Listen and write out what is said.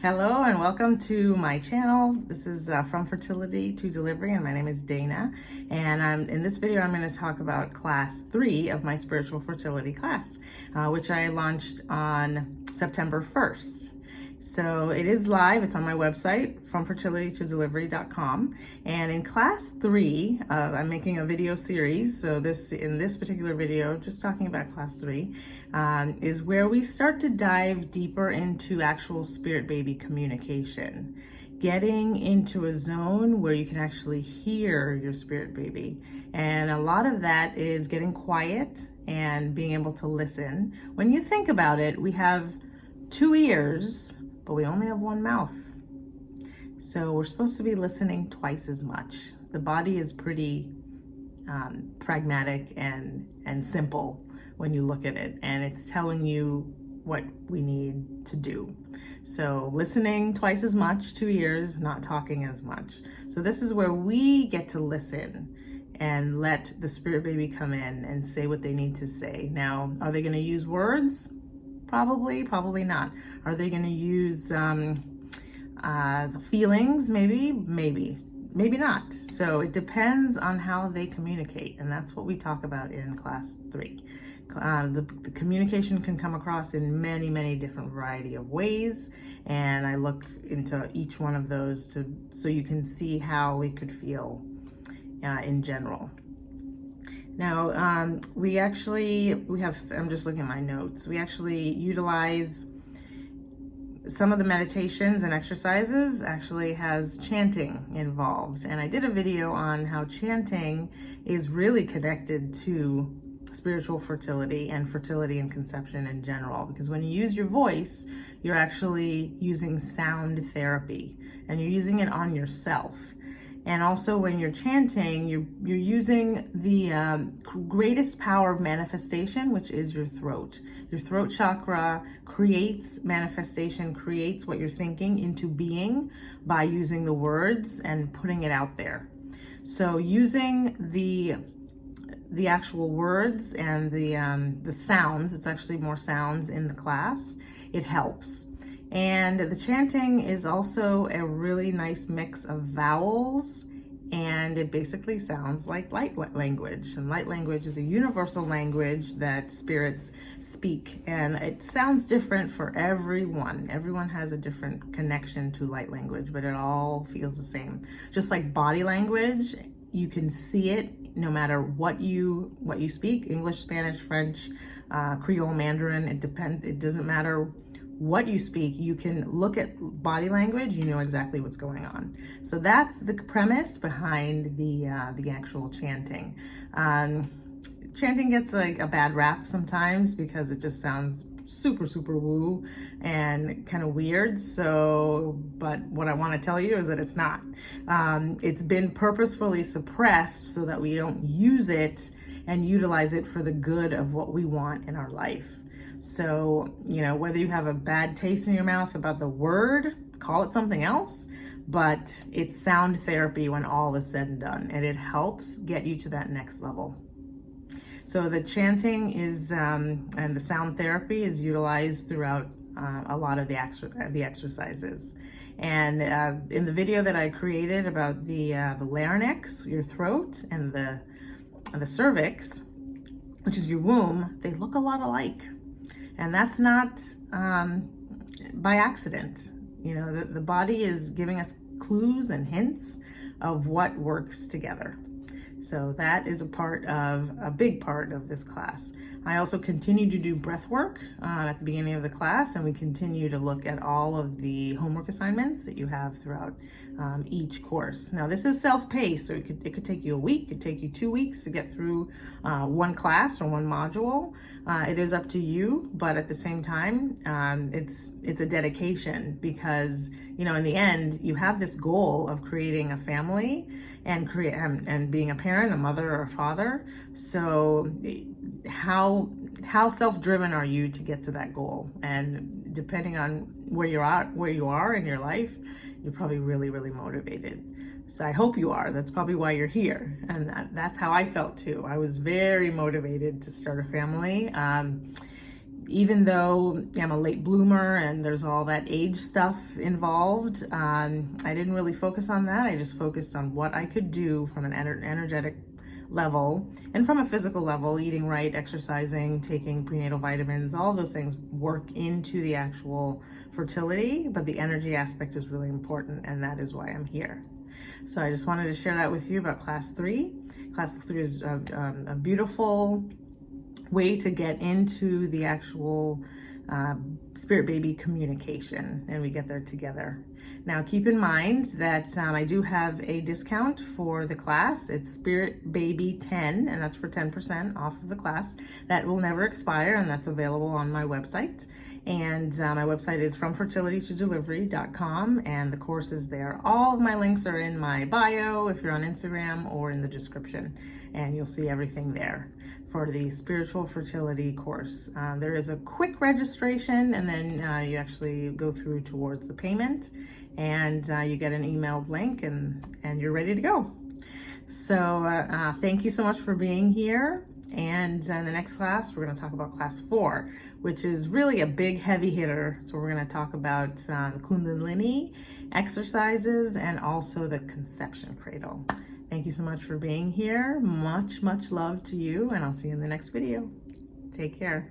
Hello and welcome to my channel. This is From Fertility to Delivery, and my name is Dana. And in this video, I'm going to talk about class 3 of my spiritual fertility class, which I launched on September 1st. So it is live. It's on my website, fromfertilitytodelivery.com. And in class 3, I'm making a video series. So in this particular video, just talking about class 3, is where we start to dive deeper into actual spirit baby communication. Getting into a zone where you can actually hear your spirit baby. And a lot of that is getting quiet and being able to listen. When you think about it, we have 2 ears, but we only have 1 mouth. So we're supposed to be listening twice as much. The body is pretty pragmatic and simple when you look at it, and it's telling you what we need to do. So listening twice as much, 2 ears, not talking as much. So this is where we get to listen and let the spirit baby come in and say what they need to say. Now, are they going to use words? Probably not. Are they going to use the feelings? Maybe not. So it depends on how they communicate, and that's what we talk about in class 3. The communication can come across in many different variety of ways, and I look into each one of those so you can see how it could feel in general. Now, I'm just looking at my notes. We actually utilize some of the meditations and exercises actually has chanting involved. And I did a video on how chanting is really connected to spiritual fertility and fertility and conception in general. Because when you use your voice, you're actually using sound therapy and you're using it on yourself. And also when you're chanting, you're using the greatest power of manifestation, which is your throat. Your throat chakra creates manifestation, creates what you're thinking into being by using the words and putting it out there. So using the actual words and the sounds, it's actually more sounds in the class, it helps. And the chanting is also a really nice mix of vowels, and it basically sounds like light language. And light language is a universal language that spirits speak, and it sounds different for everyone. Everyone has a different connection to light language, but it all feels the same. Just like body language, you can see it no matter what you speak, English, Spanish, French, Creole, Mandarin, it doesn't matter what you speak, you can look at body language, you know exactly what's going on. So that's the premise behind the actual chanting. Chanting gets like a bad rap sometimes because it just sounds super woo and kind of weird. But what I want to tell you is that it's not. It's been purposefully suppressed so that we don't use it and utilize it for the good of what we want in our life. So, whether you have a bad taste in your mouth about the word, call it something else, but it's sound therapy when all is said and done, and it helps get you to that next level. So the chanting is, and the sound therapy is utilized throughout a lot of the exercises. And in the video that I created about the larynx, your throat, and the cervix, which is your womb, they look a lot alike. And that's not by accident. The body is giving us clues and hints of what works together. So that is a big part of this class. I also continue to do breath work at the beginning of the class, and we continue to look at all of the homework assignments that you have throughout each course. Now, this is self-paced, so it could take you a week, it could take you 2 weeks to get through one class or one module. It is up to you, but at the same time, it's a dedication because, in the end, you have this goal of creating a family and being a parent, a mother or a father. So how self-driven are you to get to that goal? And depending on where you are in your life, you're probably really motivated. So I hope you are. That's probably why you're here. And that's how I felt too. I was very motivated to start a family. even though I'm a late bloomer and there's all that age stuff involved, I didn't really focus on that. I just focused on what I could do from an energetic level and from a physical level, eating right, exercising, taking prenatal vitamins, all those things work into the actual fertility, but the energy aspect is really important, and that is why I'm here. So I just wanted to share that with you about class 3. Class 3 is a beautiful way to get into the actual spirit baby communication, and we get there together. Now keep in mind that I do have a discount for the class. It's Spirit Baby 10, and that's for 10% off of the class. That will never expire, and that's available on my website. And my website is FromFertilityToDelivery.com, and the course is there. All of my links are in my bio if you're on Instagram, or in the description, and you'll see everything there for the spiritual fertility course. There is a quick registration, and then you actually go through towards the payment, and you get an emailed link, and you're ready to go. So thank you so much for being here. And in the next class, we're going to talk about class 4, which is really a big heavy hitter. So we're going to talk about the Kundalini exercises and also the conception cradle. Thank you so much for being here. Much, much love to you, and I'll see you in the next video. Take care.